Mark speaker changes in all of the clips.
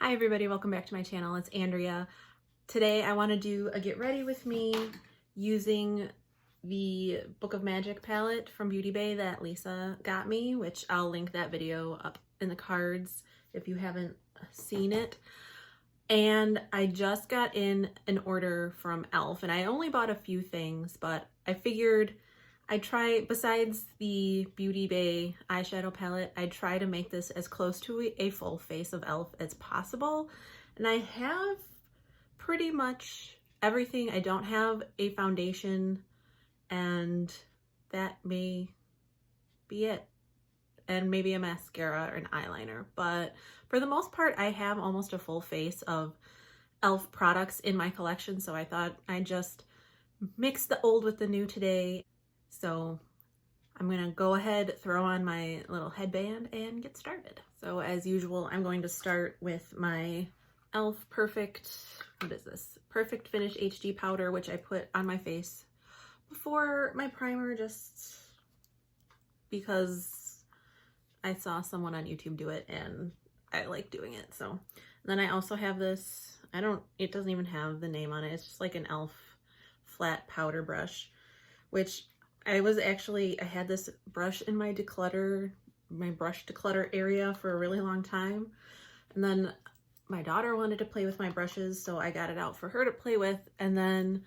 Speaker 1: Hi everybody, welcome back to my channel. It's Andrea. Today I want to do a get ready with me using the Book of Magic palette from Beauty Bay that Lisa got me, which I'll link that video up in the cards if you haven't seen it. And I just got in an order from e.l.f. and I only bought a few things, but I figured I'd try, besides the Beauty Bay eyeshadow palette, I'd try to make this as close to a full face of e.l.f. as possible. And I have pretty much everything. I don't have a foundation, and that may be it. And maybe a mascara or an eyeliner. But for the most part, I have almost a full face of e.l.f. products in my collection, so I thought I'd just mix the old with the new today. So I'm gonna go ahead, throw on my little headband and get started. So as usual, I'm going to start with my e.l.f. Perfect, what is this? Perfect Finish HD powder, which I put on my face before my primer just because I saw someone on YouTube do it and I like doing it. So and then I also have this, it doesn't even have the name on it. It's just like an e.l.f. flat powder brush, which I had this brush in my brush declutter area for a really long time. And then my daughter wanted to play with my brushes, so I got it out for her to play with. And then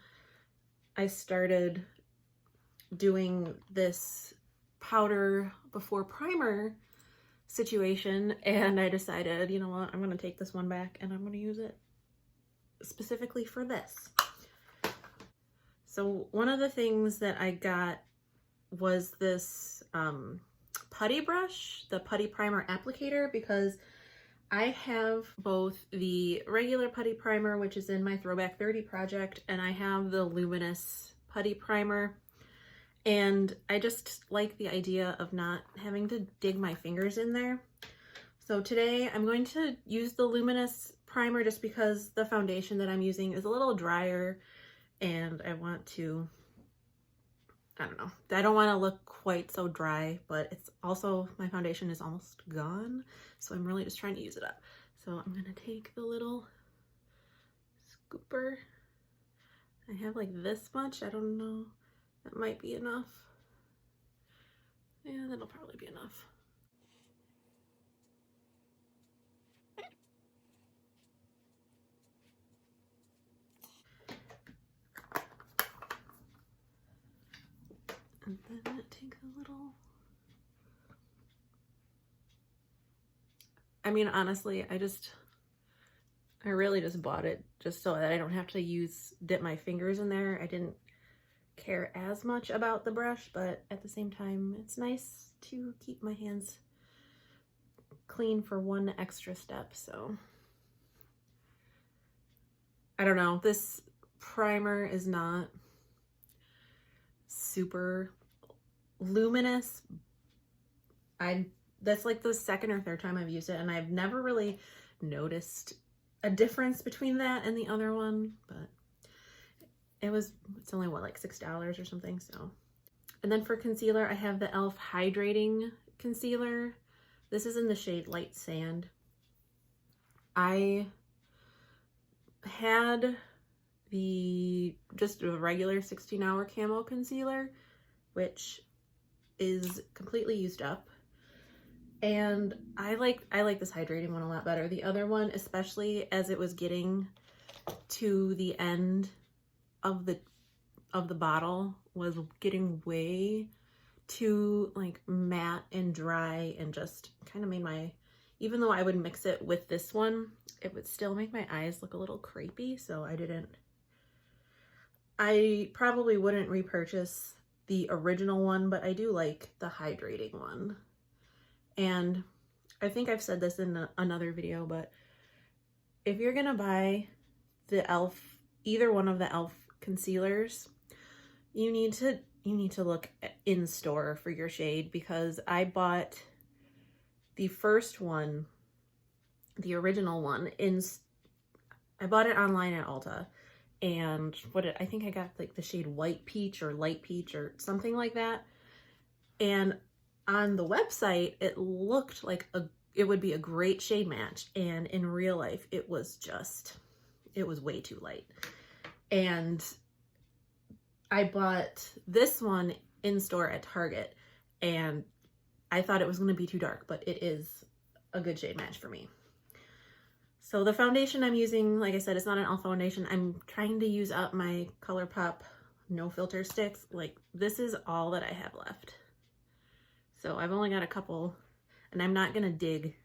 Speaker 1: I started doing this powder before primer situation, and I decided, you know what, I'm going to take this one back and I'm going to use it specifically for this. So one of the things that I got was this putty brush, the putty primer applicator, because I have both the regular putty primer, which is in my Throwback 30 project, and I have the luminous putty primer. And I just like the idea of not having to dig my fingers in there. So today I'm going to use the luminous primer just because the foundation that I'm using is a little drier and I want to, I don't want to look quite so dry, but it's also, my foundation is almost gone, so I'm really just trying to use it up. So I'm going to take the little scooper. I have like this much, I don't know, that might be enough. Yeah, that'll probably be enough. And then take a little, I mean, honestly, I really just bought it just so that I don't have to dip my fingers in there. I didn't care as much about the brush, but at the same time, it's nice to keep my hands clean for one extra step. So I don't know, this primer is not super luminous. That's like the second or third time I've used it, and I've never really noticed a difference between that and the other one, but it's only what, like $6 or something. So, and then for concealer, I have the e.l.f. hydrating concealer. This is in the shade Light Sand. I had just a regular 16-hour camo concealer, which is completely used up. And I like this hydrating one a lot better. The other one, especially as it was getting to the end of the bottle, was getting way too like matte and dry, and just kind of made even though I would mix it with this one, it would still make my eyes look a little crepey. So I probably wouldn't repurchase the original one, but I do like the hydrating one. And I think I've said this in another video, but if you're gonna buy the e.l.f., either one of the e.l.f. concealers, you need to look in store for your shade, because I bought the first one, the original one, I bought it online at Ulta, and I think I got like the shade White Peach or Light Peach or something like that. And on the website, it looked like a it would be a great shade match. And in real life, it was way too light. And I bought this one in store at Target, and I thought it was going to be too dark, but it is a good shade match for me. So the foundation I'm using, like I said, it's not an e.l.f. foundation. I'm trying to use up my ColourPop no filter sticks. Like, this is all that I have left. So I've only got a couple, and I'm not going to dig.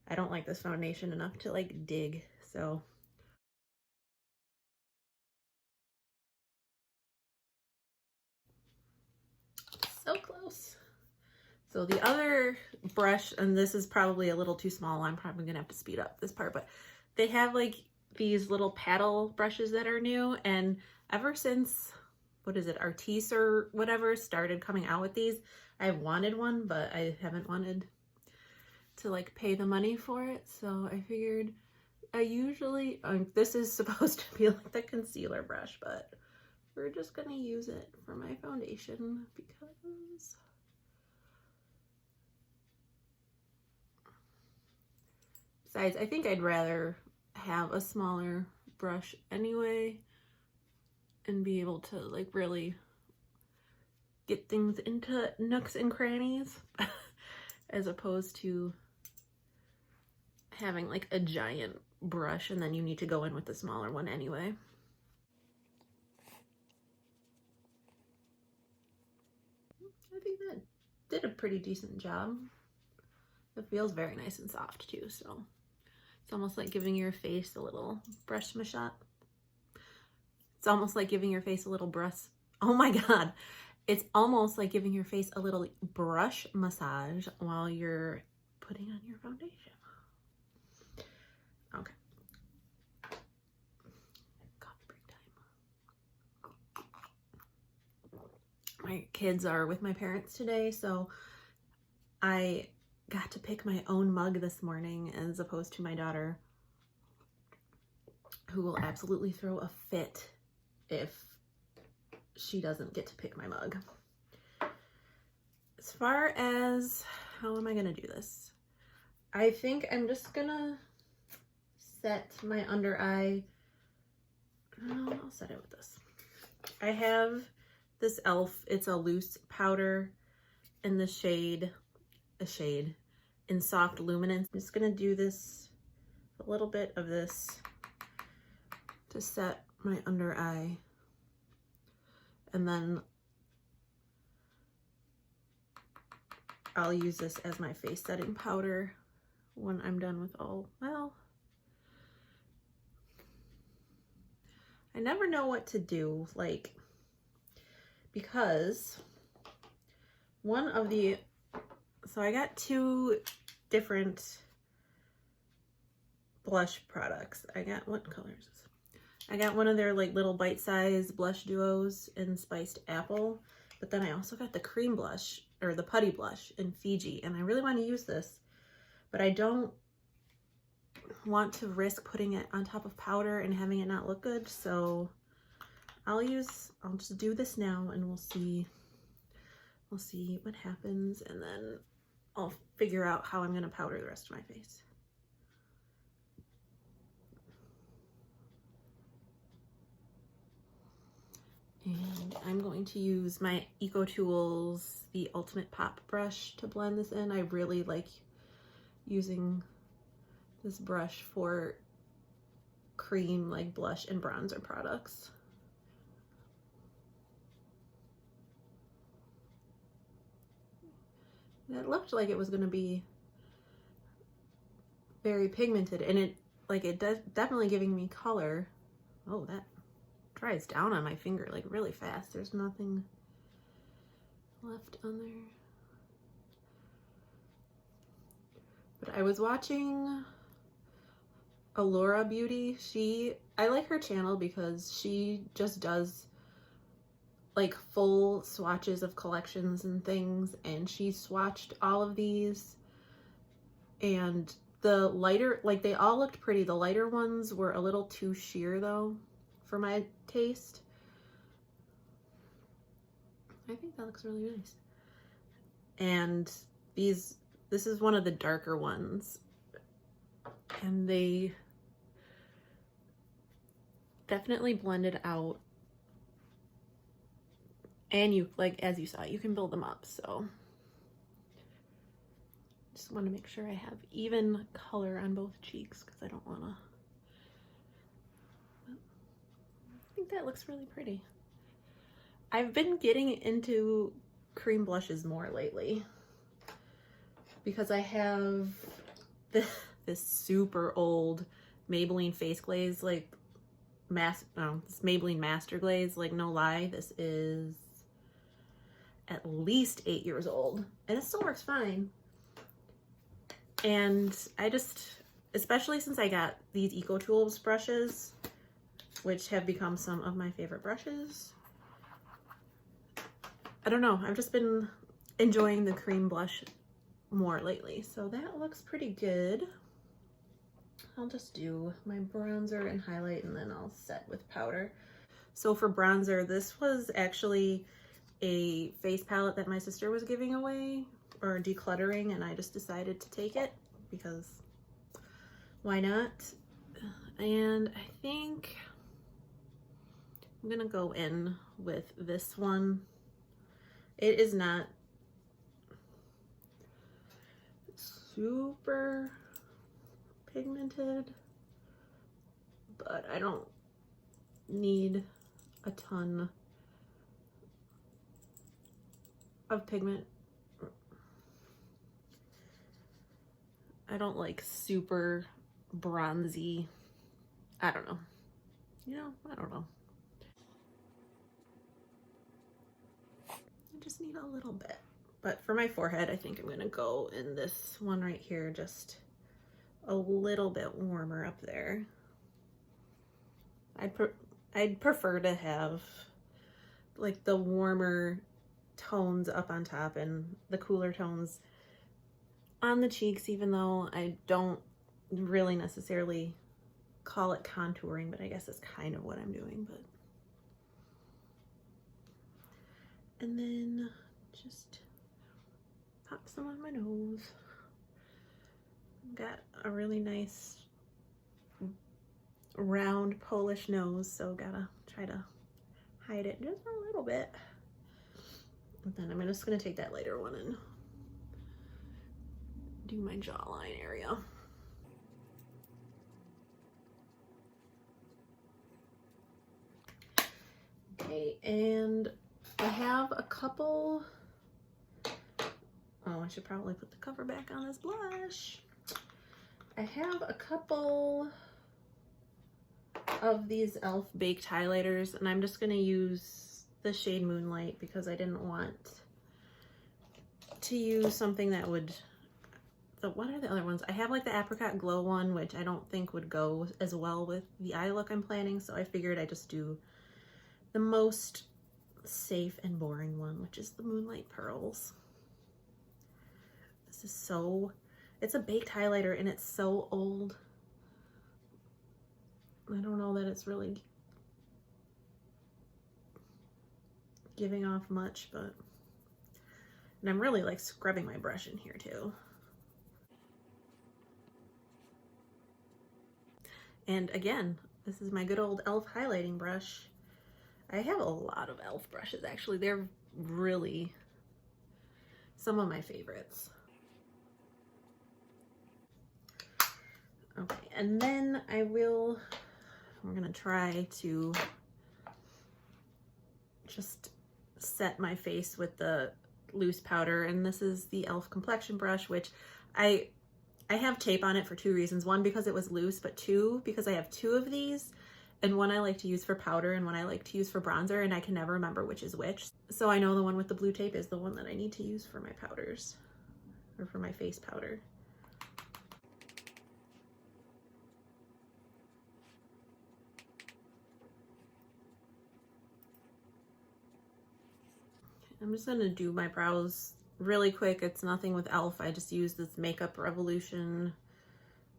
Speaker 1: I don't like this foundation enough to like dig, so. So close. So the other brush, and this is probably a little too small, I'm probably gonna have to speed up this part, but they have like these little paddle brushes that are new, and ever since, what is it, Artis or whatever started coming out with these, I've wanted one, but I haven't wanted to like pay the money for it. So I figured this is supposed to be like the concealer brush, but we're just gonna use it for my foundation because besides, I think I'd rather have a smaller brush anyway and be able to like really get things into nooks and crannies as opposed to having like a giant brush and then you need to go in with the smaller one anyway. I think that did a pretty decent job. It feels very nice and soft too, so it's almost like giving your face a little brush massage. It's almost like giving your face a little brush. Oh my God. It's almost like giving your face a little brush massage while you're putting on your foundation. Okay. Coffee break time. My kids are with my parents today, so I got to pick my own mug this morning as opposed to my daughter, who will absolutely throw a fit if she doesn't get to pick my mug. As far as how am I gonna do this? I think I'm just gonna set my under eye. No, I'll set it with this. I have this e.l.f. It's a loose powder in the shade, in Soft Luminance. I'm just gonna do this, a little bit of this to set my under eye. And then I'll use this as my face setting powder when I'm done with all, well, I never know what to do, like, because one of the, so I got two different blush products. I got, what color is this? I got one of their like little bite-sized blush duos in Spiced Apple, but then I also got the cream blush, or the putty blush in Fiji, and I really want to use this, but I don't want to risk putting it on top of powder and having it not look good, so I'll just do this now and we'll see what happens, and then I'll figure out how I'm going to powder the rest of my face. And I'm going to use my Eco Tools, the Ultimate Pop brush to blend this in. I really like using this brush for cream, like blush and bronzer products. And it looked like it was going to be very pigmented, and it does definitely giving me color. Oh, that dries down on my finger like really fast. There's nothing left on there. But I was watching Allura Beauty. I like her channel because she just does like full swatches of collections and things, and she swatched all of these, and the lighter, like they all looked pretty. The lighter ones were a little too sheer though for my taste. I think that looks really nice. And these This is one of the darker ones, and they definitely blended out. And you, like, as you saw, you can build them up, so just want to make sure I have even color on both cheeks because I don't want to. I think that looks really pretty. I've been getting into cream blushes more lately because I have this super old Maybelline face glaze, like this Maybelline Master Glaze, like no lie, this is at least 8 years old and it still works fine. And I just, especially since I got these Eco Tools brushes, which have become some of my favorite brushes, I don't know, I've just been enjoying the cream blush more lately. So that looks pretty good. I'll just do my bronzer and highlight and then I'll set with powder. So for bronzer, this was actually a face palette that my sister was giving away or decluttering, and I just decided to take it because why not? And I think I'm gonna go in with this one. It is not super pigmented, but I don't need a ton of pigment. I don't like super bronzy. I don't know. You know, I don't know. I just need a little bit. But for my forehead, I think I'm gonna go in this one right here, just a little bit warmer up there. I'd prefer to have like the warmer tones up on top and the cooler tones on the cheeks, even though I don't really necessarily call it contouring, but I guess that's kind of what I'm doing. But and then just pop some on my nose. Got a really nice round Polish nose, so gotta try to hide it just a little bit. And then I'm just gonna take that lighter one and do my jawline area. Okay, and I have a couple, oh, I should probably put the cover back on this blush. I have a couple of these e.l.f. baked highlighters, and I'm just gonna use the shade Moonlight because I didn't want to use something that would, what are the other ones? I have like the Apricot Glow one, which I don't think would go as well with the eye look I'm planning, so I figured I'd just do the most safe and boring one, which is the Moonlight Pearls. This is so, it's a baked highlighter and it's so old. I don't know that it's really giving off much, but, and I'm really like scrubbing my brush in here too. And again, this is my good old e.l.f. highlighting brush. I have a lot of e.l.f. brushes actually. They're really some of my favorites. Okay, and then we're gonna try to just set my face with the loose powder, and this is the e.l.f. complexion brush, which I have tape on it for two reasons. One, because it was loose, but two, because I have two of these, and one I like to use for powder and one I like to use for bronzer, and I can never remember which is which. So I know the one with the blue tape is the one that I need to use for my powders, or for my face powder. I'm just gonna do my brows really quick. It's nothing with e.l.f. I just use this Makeup Revolution.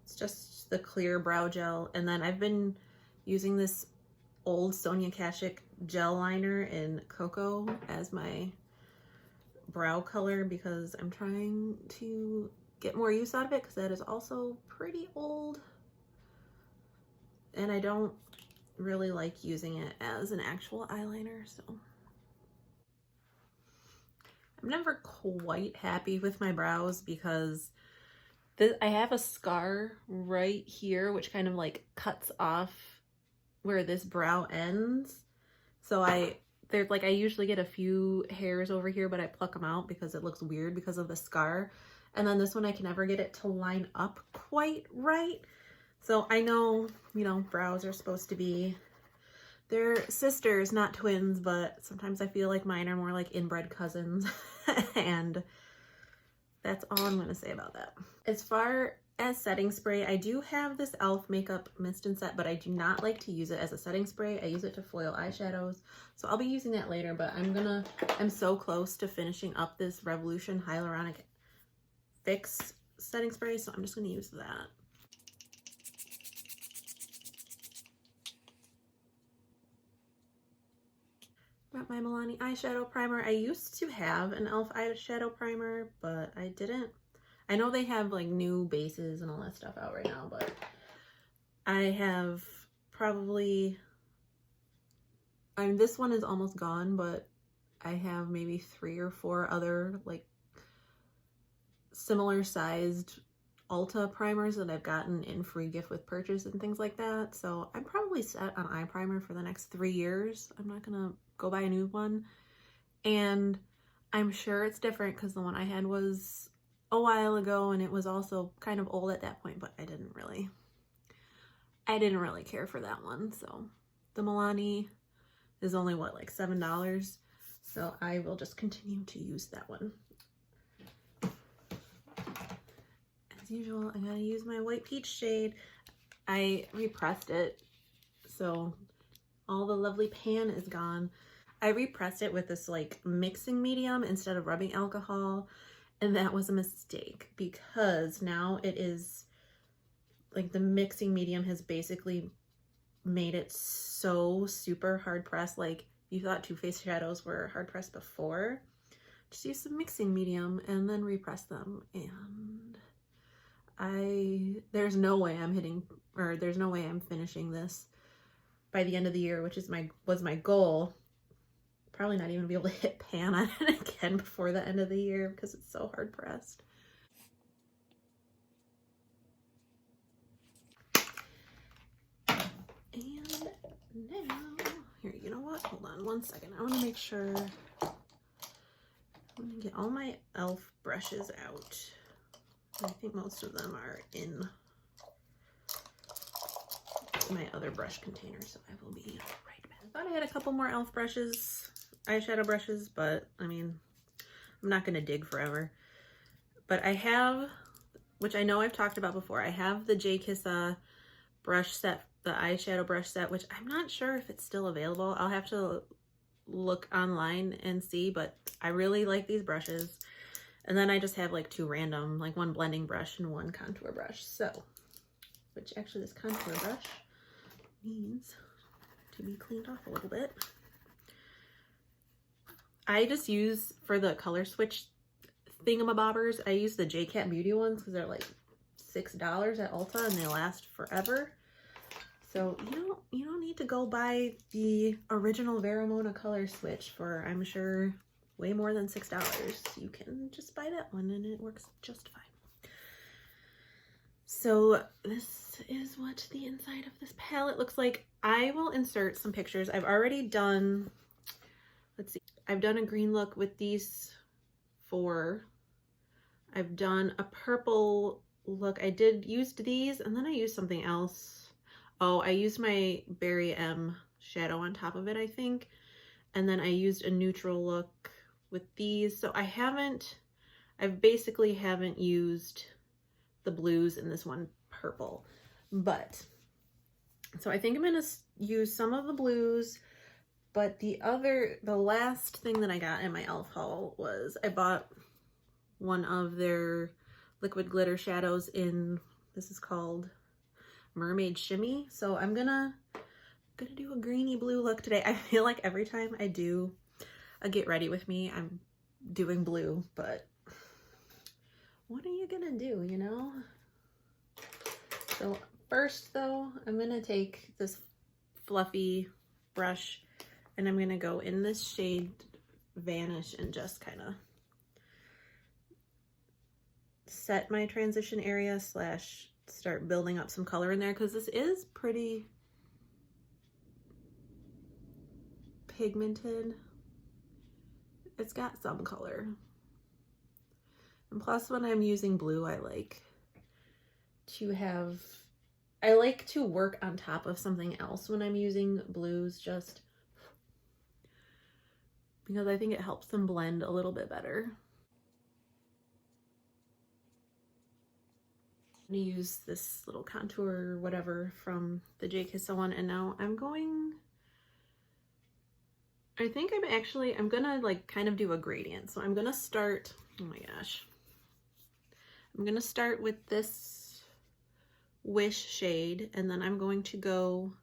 Speaker 1: It's just the clear brow gel. And then I've been using this old Sonia Kashuk gel liner in Cocoa as my brow color because I'm trying to get more use out of it because that is also pretty old. And I don't really like using it as an actual eyeliner, so. I'm never quite happy with my brows because I have a scar right here, which kind of like cuts off where this brow ends. So I usually get a few hairs over here, but I pluck them out because it looks weird because of the scar. And then this one, I can never get it to line up quite right. So I know, you know, brows are supposed to be, they're sisters, not twins, but sometimes I feel like mine are more like inbred cousins. And that's all I'm going to say about that. As far as setting spray, I do have this e.l.f. makeup mist and set, but I do not like to use it as a setting spray. I use it to foil eyeshadows, so I'll be using that later, but I'm so close to finishing up this Revolution Hyaluronic Fix setting spray, so I'm just going to use that. Got my Milani eyeshadow primer. I used to have an e.l.f. eyeshadow primer, but I didn't. I know they have like new bases and all that stuff out right now, but I have probably, I mean, this one is almost gone, but I have maybe 3 or 4 other like similar sized Ulta primers that I've gotten in free gift with purchase and things like that. So I'm probably set on eye primer for the next 3 years. I'm not gonna go buy a new one. And I'm sure it's different because the one I had was a while ago and it was also kind of old at that point, but I didn't really care for that one. So the Milani is only what, like $7. So I will just continue to use that one. As usual, I gotta use my white peach shade. I repressed it, so all the lovely pan is gone. I repressed it with this like mixing medium instead of rubbing alcohol, and that was a mistake because now it is like the mixing medium has basically made it so super hard pressed. Like you thought Too Faced shadows were hard pressed before, just use some mixing medium and then repress them. And there's no way I'm finishing this by the end of the year, which was my goal. Probably not even be able to hit pan on it again before the end of the year because it's so hard pressed. And now, here, you know what? Hold on one second. I want to make sure. I'm going to get all my e.l.f. brushes out. I think most of them are in my other brush container, so I will be right back. I thought I had a couple more e.l.f. brushes, eyeshadow brushes, but I mean, I'm not going to dig forever. But I have, which I know I've talked about before, I have the J. Kissa brush set, the eyeshadow brush set, which I'm not sure if it's still available. I'll have to look online and see, but I really like these brushes. And then I just have like 2 random, like one blending brush and one contour brush. So, which actually this contour brush needs to be cleaned off a little bit. I just use, for the color switch thingamabobbers, I use the J-Cat Beauty ones because they're like $6 at Ulta and they last forever. So you don't need to go buy the original Veramona color switch for, I'm sure, way more than $6. You can just buy that one and it works just fine. So this is what the inside of this palette looks like. I will insert some pictures. I've already done, let's see, I've done a green look with these 4. I've done a purple look. I did use these and then I used something else. Oh, I used my Berry M shadow on top of it, I think. And then I used a neutral look with these. So I basically haven't used the blues in this one purple. But, so I think I'm going to use some of the blues. But the last thing that I got in my e.l.f. haul was I bought one of their liquid glitter shadows in, this is called Mermaid Shimmy. So I'm gonna do a greeny blue look today. I feel like every time I do a get ready with me, I'm doing blue, but what are you gonna do, you know? So first though, I'm gonna take this fluffy brush and I'm gonna go in this shade Vanish and just kind of set my transition area slash start building up some color in there, because this is pretty pigmented. It's got some color. And plus when I'm using blue, I like to work on top of something else when I'm using blues, just because I think it helps them blend a little bit better. I'm gonna use this little contour or whatever from the J. Kissa one, and now I'm gonna like kind of do a gradient. So I'm gonna start, oh my gosh. I'm gonna start with this Wish shade, and then I'm going to go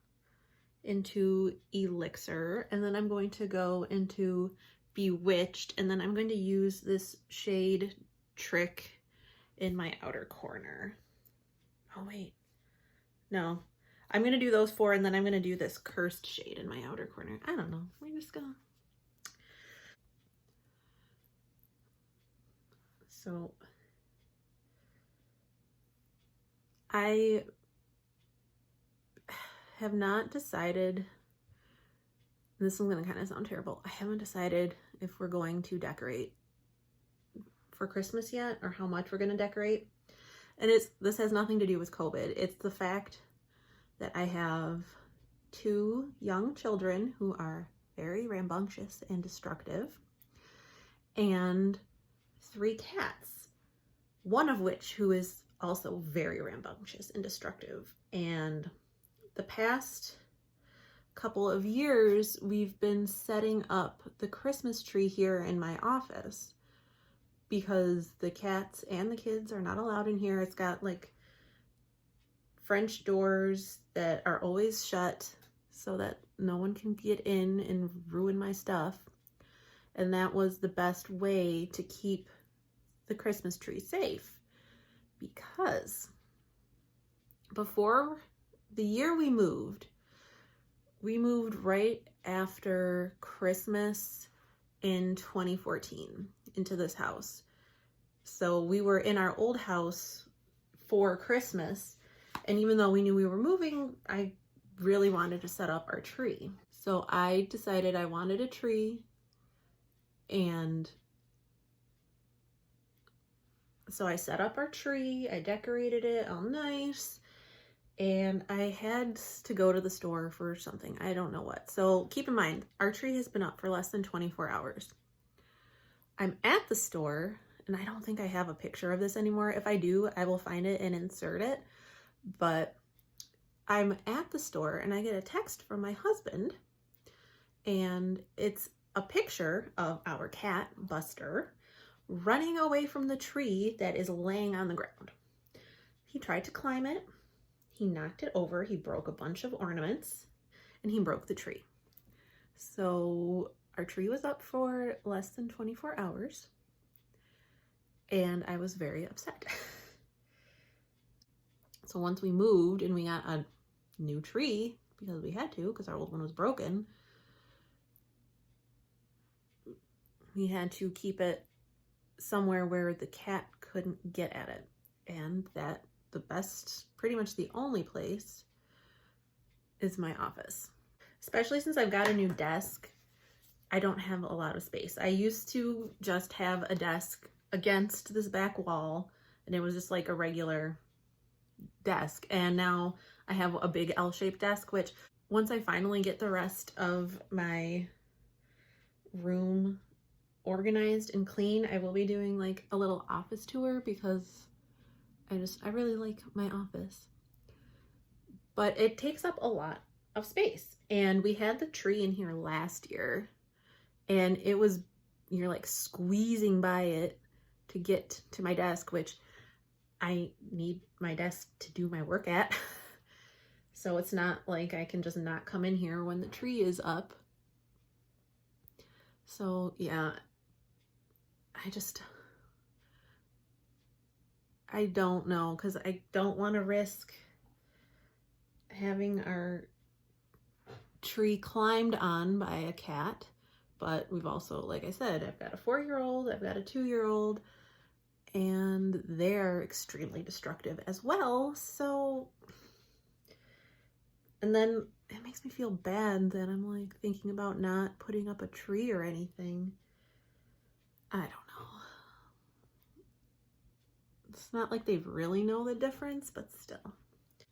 Speaker 1: into Elixir, and then I'm going to go into Bewitched, and then I'm going to use this shade Trick in my outer corner. Oh wait, no. I'm gonna do those four, and then I'm gonna do this Cursed shade in my outer corner. I don't know, we're just gonna. So I have not decided, this is gonna kind of sound terrible, I haven't decided if we're going to decorate for Christmas yet or how much we're gonna decorate. And this has nothing to do with COVID. It's the fact that I have 2 young children who are very rambunctious and destructive, and 3 cats, one of which who is also very rambunctious and destructive. And the past couple of years, we've been setting up the Christmas tree here in my office because the cats and the kids are not allowed in here. It's got like French doors that are always shut so that no one can get in and ruin my stuff. And that was the best way to keep the Christmas tree safe, because before the year we moved right after Christmas in 2014 into this house. So we were in our old house for Christmas, and even though we knew we were moving, I really wanted to set up our tree. So I decided I wanted a tree, and so I set up our tree, I decorated it all nice, and I had to go to the store for something, I don't know what. So keep in mind, our tree has been up for less than 24 hours. I'm at the store, and I don't think I have a picture of this anymore. If I do, I will find it and insert it. But I'm at the store and I get a text from my husband, and it's a picture of our cat, Buster, running away from the tree that is laying on the ground. He tried to climb it, he knocked it over, he broke a bunch of ornaments, and he broke the tree. So our tree was up for less than 24 hours, and I was very upset. So once we moved and we got a new tree, because we had to, because our old one was broken, we had to keep it somewhere where the cat couldn't get at it. And that the best, pretty much the only place, is my office. Especially since I've got a new desk, I don't have a lot of space. I used to just have a desk against this back wall, and it was just like a regular desk. And now I have a big L-shaped desk, which once I finally get the rest of my room organized and clean, I will be doing like a little office tour, because I really like my office. But it takes up a lot of space. And we had the tree in here last year, and you're like squeezing by it to get to my desk, which I need my desk to do my work at. So it's not like I can just not come in here when the tree is up. So yeah, I don't know, because I don't want to risk having our tree climbed on by a cat. But we've also, like I said, I've got a 4-year-old, I've got a 2-year-old, and they're extremely destructive as well. So, and then it makes me feel bad that I'm like thinking about not putting up a tree or anything. I don't know. It's not like they really know the difference, but still.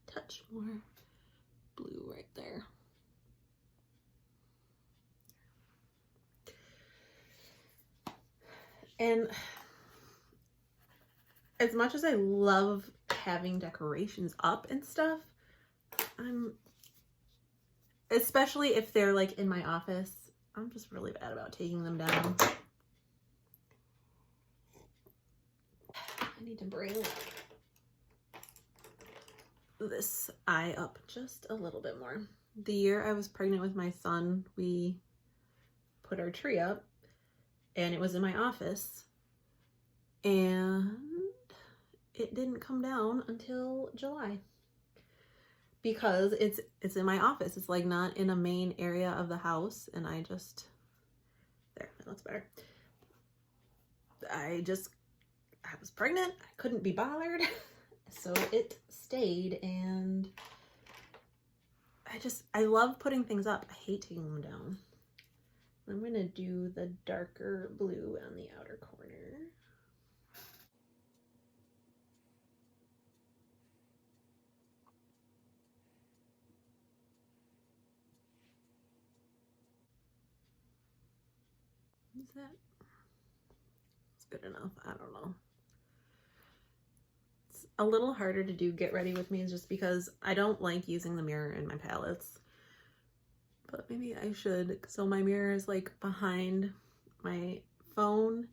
Speaker 1: Touch more blue right there. And as much as I love having decorations up and stuff, especially if they're like in my office, I'm just really bad about taking them down. I need to bring this eye up just a little bit more. The year I was pregnant with my son, we put our tree up and it was in my office and it didn't come down until July because it's in my office. It's like not in a main area of the house, and I just, there, that looks better. I was pregnant, I couldn't be bothered, so it stayed, and I love putting things up. I hate taking them down. I'm gonna do the darker blue on the outer corner. Is that, it's good enough? I don't know. It's a little harder to do get ready with me just because I don't like using the mirror in my palettes. But maybe I should. So my mirror is like behind my phone,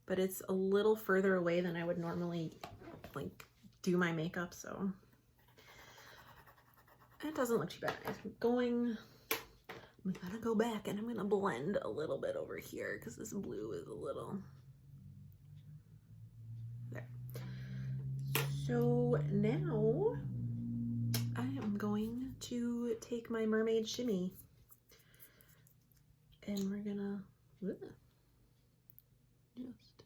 Speaker 1: but it's a little further away than I would normally like do my makeup, so it doesn't look too bad. I'm gonna go back and I'm gonna blend a little bit over here because this blue is a little there. So now I am going to take my mermaid shimmy and we're gonna just,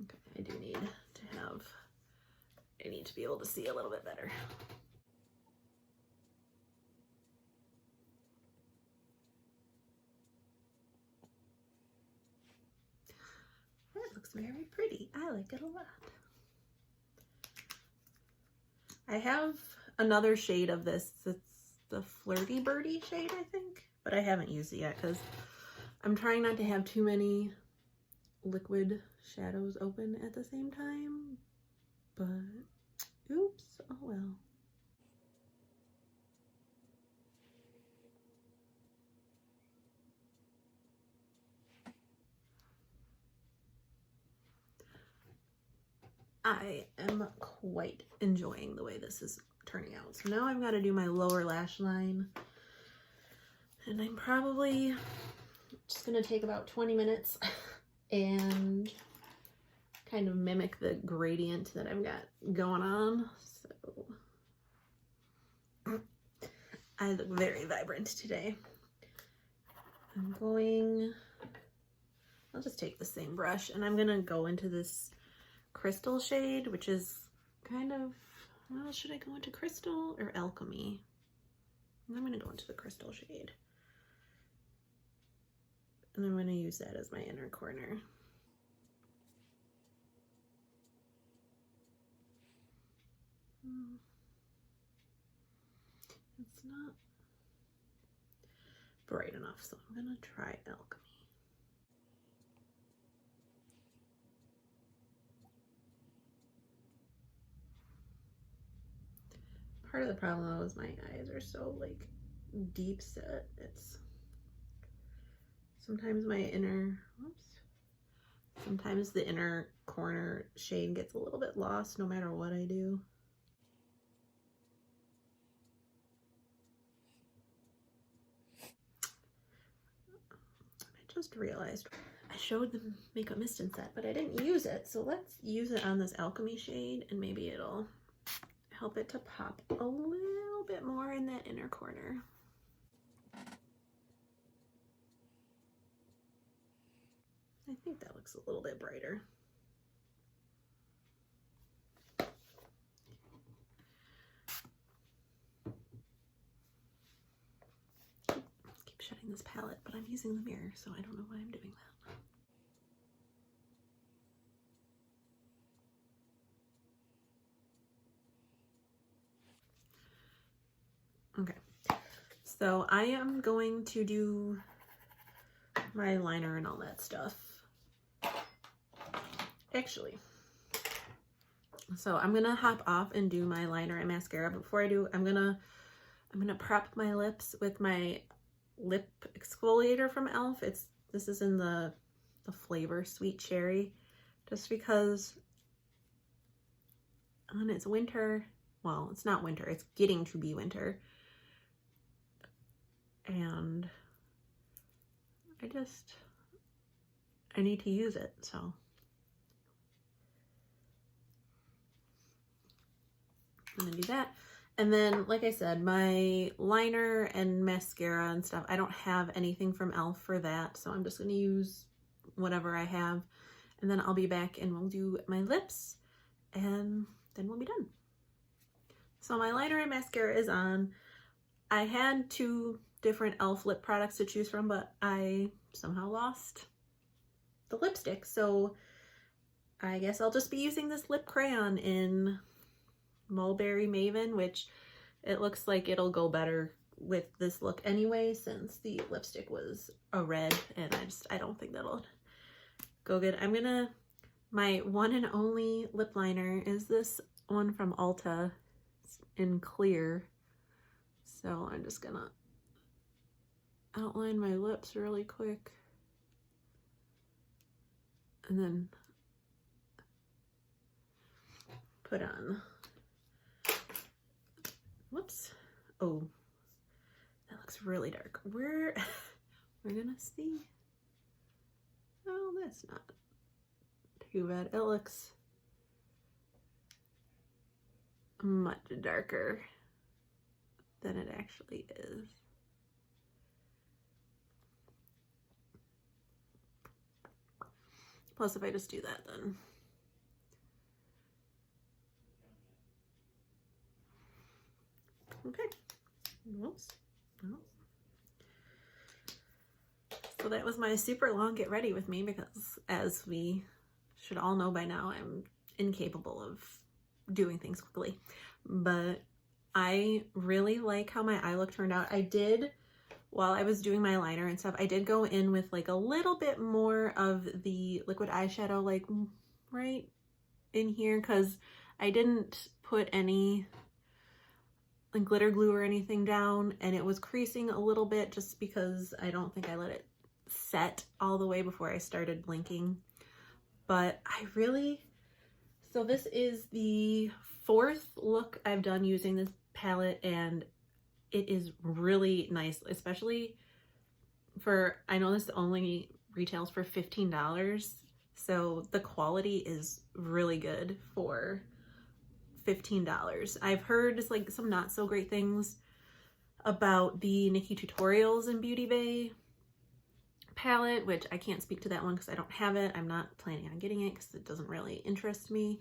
Speaker 1: okay, I need to be able to see a little bit better. That looks very pretty. I like it a lot. I have another shade of this. It's the Flirty Birdie shade, I think, but I haven't used it yet because I'm trying not to have too many liquid shadows open at the same time, but oops, oh well. I am quite enjoying the way this is turning out. So now I've got to do my lower lash line, and I'm probably just gonna take about 20 minutes and kind of mimic the gradient that I've got going on. So I look very vibrant today. I'll just take the same brush and I'm gonna go into this crystal shade, which is kind of, well, should I go into crystal or alchemy? I'm gonna go into the crystal shade. And I'm gonna use that as my inner corner. It's not bright enough, so I'm gonna try alchemy. Part of the problem though is my eyes are so like deep set. It's sometimes sometimes the inner corner shade gets a little bit lost no matter what I do. I just realized I showed the Makeup Mist and set, but I didn't use it. So let's use it on this Alchemy shade and maybe it'll help it to pop a little bit more in that inner corner. I think that looks a little bit brighter. Keep shutting this palette, but I'm using the mirror, so I don't know why I'm doing that. Okay, so I am going to do my liner and all that stuff. Actually, so I'm gonna hop off and do my liner and mascara. But before I do, I'm gonna prep my lips with my lip exfoliator from e.l.f. This is in the flavor Sweet Cherry, just because when it's winter, well, it's not winter, it's getting to be winter, and I need to use it, so I'm gonna do that. And then, like I said, my liner and mascara and stuff, I don't have anything from e.l.f. for that, so I'm just gonna use whatever I have, and then I'll be back and we'll do my lips, and then we'll be done. So my liner and mascara is on. I had 2 different e.l.f. lip products to choose from, but I somehow lost the lipstick, so I guess I'll just be using this lip crayon in Mulberry Maven, which it looks like it'll go better with this look anyway, since the lipstick was a red, and I don't think that'll go good. My one and only lip liner is this one from Ulta. It's in clear, so I'm just gonna outline my lips really quick and then put on, whoops, oh, that looks really dark. We're gonna see. Oh, that's not too bad. It looks much darker than it actually is. Plus, if I just do that, then okay. Whoops. Well. So that was my super long get ready with me, because as we should all know by now, I'm incapable of doing things quickly. But I really like how my eye look turned out. I did, while I was doing my liner and stuff, I did go in with like a little bit more of the liquid eyeshadow, like right in here, because I didn't put any like glitter glue or anything down, and it was creasing a little bit just because I don't think I let it set all the way before I started blinking. But so this is the 4th look I've done using this palette, and it is really nice, especially for, I know this only retails for $15, so the quality is really good for $15. I've heard just like some not so great things about the Nikkie Tutorials and Beauty Bay palette, which I can't speak to that one because I don't have it. I'm not planning on getting it because it doesn't really interest me,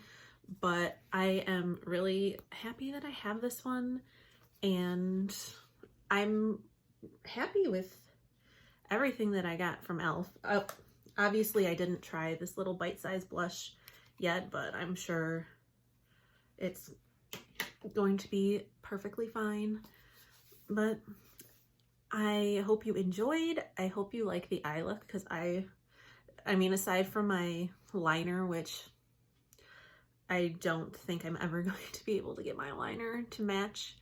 Speaker 1: but I am really happy that I have this one, and I'm happy with everything that I got from e.l.f. Obviously I didn't try this little bite-sized blush yet, but I'm sure it's going to be perfectly fine. But I hope you enjoyed. I hope you like the eye look, because I mean, aside from my liner, which I don't think I'm ever going to be able to get my liner to match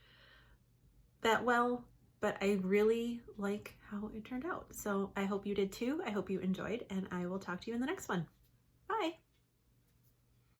Speaker 1: that well, but I really like how it turned out. So I hope you did too. I hope you enjoyed, and I will talk to you in the next one. Bye.